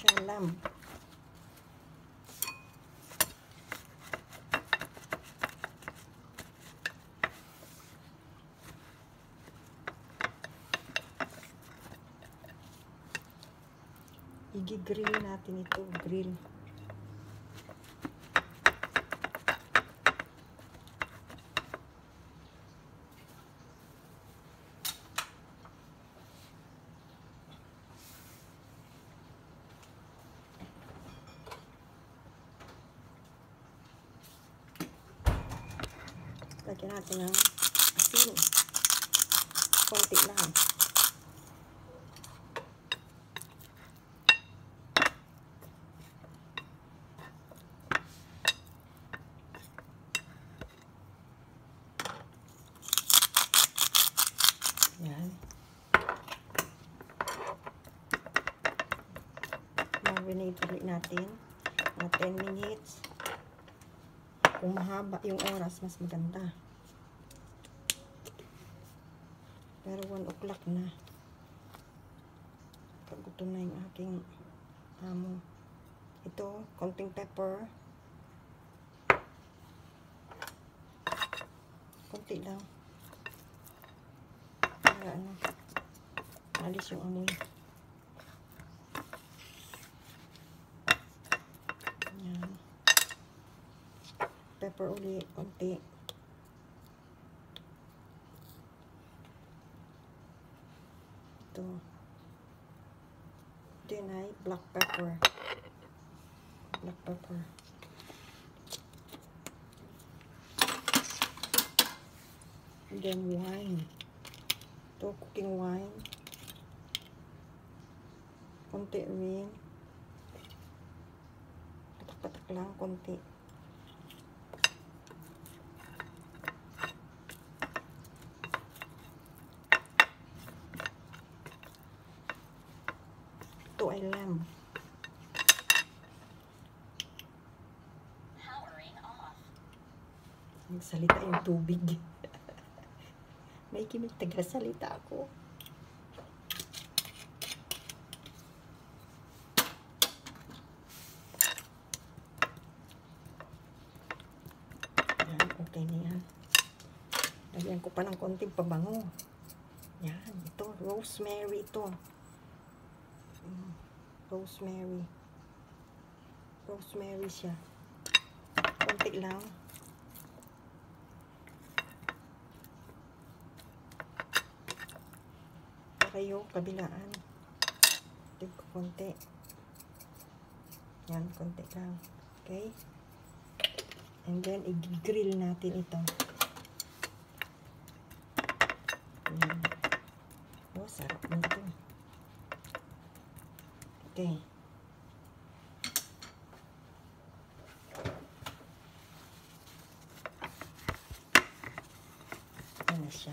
siya lamb. I-grill natin ito, grill. Lagyan natin ng asin. Konti lang. Yan. Marinate ulit natin. Mga 10 minutes. Kung mahaba yung oras, mas maganda. Pero 1 o'clock na. Pagutom na yung aking amo. Ito, konting pepper. Konti lang. Para ano, alis yung amoy. Yan. Pepper ulit, konti. Ito. Then ay black pepper. Black pepper. And then wine. Ito, cooking wine. Konti rin. Patak-patak lang, konti. Ito ay lamb. Nagsalita yung tubig. May kimig taga-salita ako. Yan, okay na yan. Lagyan ko pa ng konting pabango. Yan, ito, rosemary ito. Rosemary. Rosemary siya. Konti lang. Kayo, kabilaan. Tigko konti. Yan, konti lang. Okay? And then, i-grill natin ito. Yan. Oh, sarap nito. Okay. Yan na siya.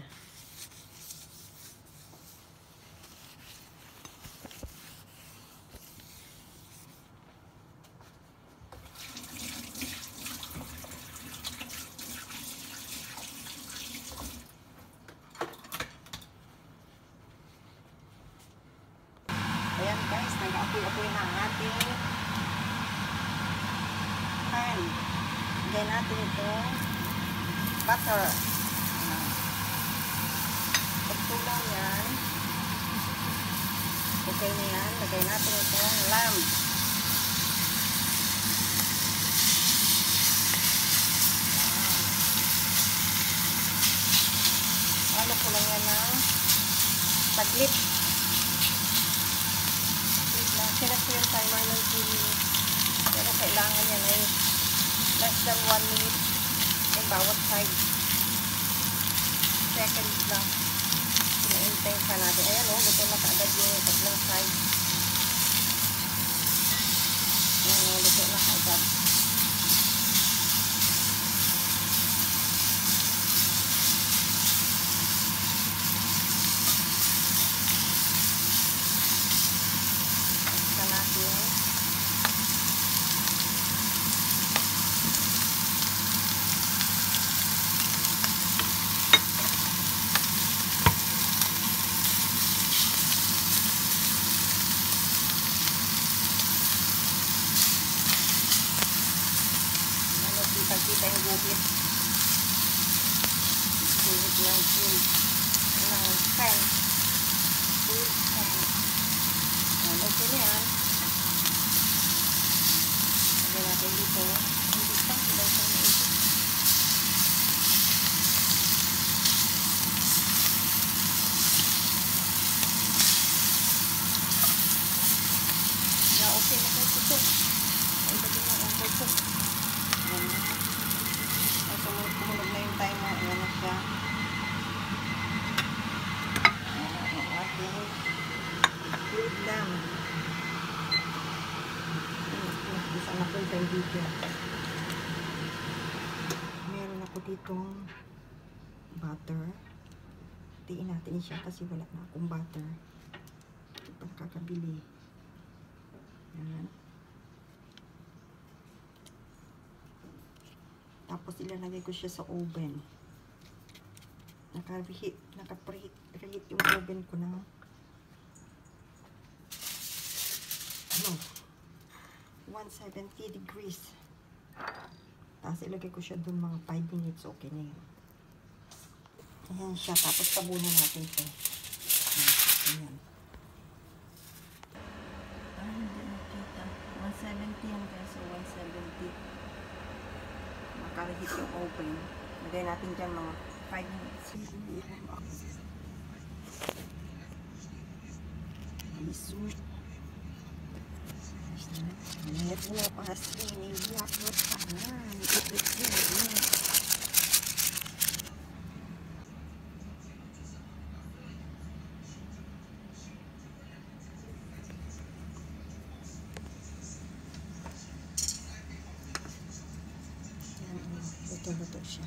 Ayan guys, nag-apoy-apoy na ang ating pan. Lagyan natin ito butter. Pagtulaw yan. Okay na yan. Lagay natin itong lamb. Ano ko lang yan ng taglit. Sinet ko yung timer ng 2 minutes. Pero kailangan yan ay less than 1 minute yung bawat side. Seconds lang. Pina-intay pa natin. Ayan o, luto na kaagad yung tatlong side. Ayan o, luto na kaagad. heat. Heat ng grill. Ng pan. Grill pan. Yan, okay na yan. Lagyan natin dito. Hindi pa, hindi pa na-edit. Okay na kayo ito. Ay, pati na ang ito. Ayan na. Ay, kumunog na yung timer. Ayan na siya. Ayan ang ating good lang. Isa na po yung video. Meron ako ditong butter. Tiin natin siya kasi wala na akong butter. Ito pa nakakabili. Ayan. Tapos ilalagay ko siya sa oven. Naka-preheat yung oven ko na 170 degrees. Tapos ilagay ko siya dun mga 5 minutes. Okay na yun. Ayan siya. Tapos tabunan natin ito. Ayan. 170 yan guys, so 170. Makarehit yung oven. Lagay natin dyan mga 5 minutes. Isut. Net mo pasti niliyak mo tangan. Luto siya.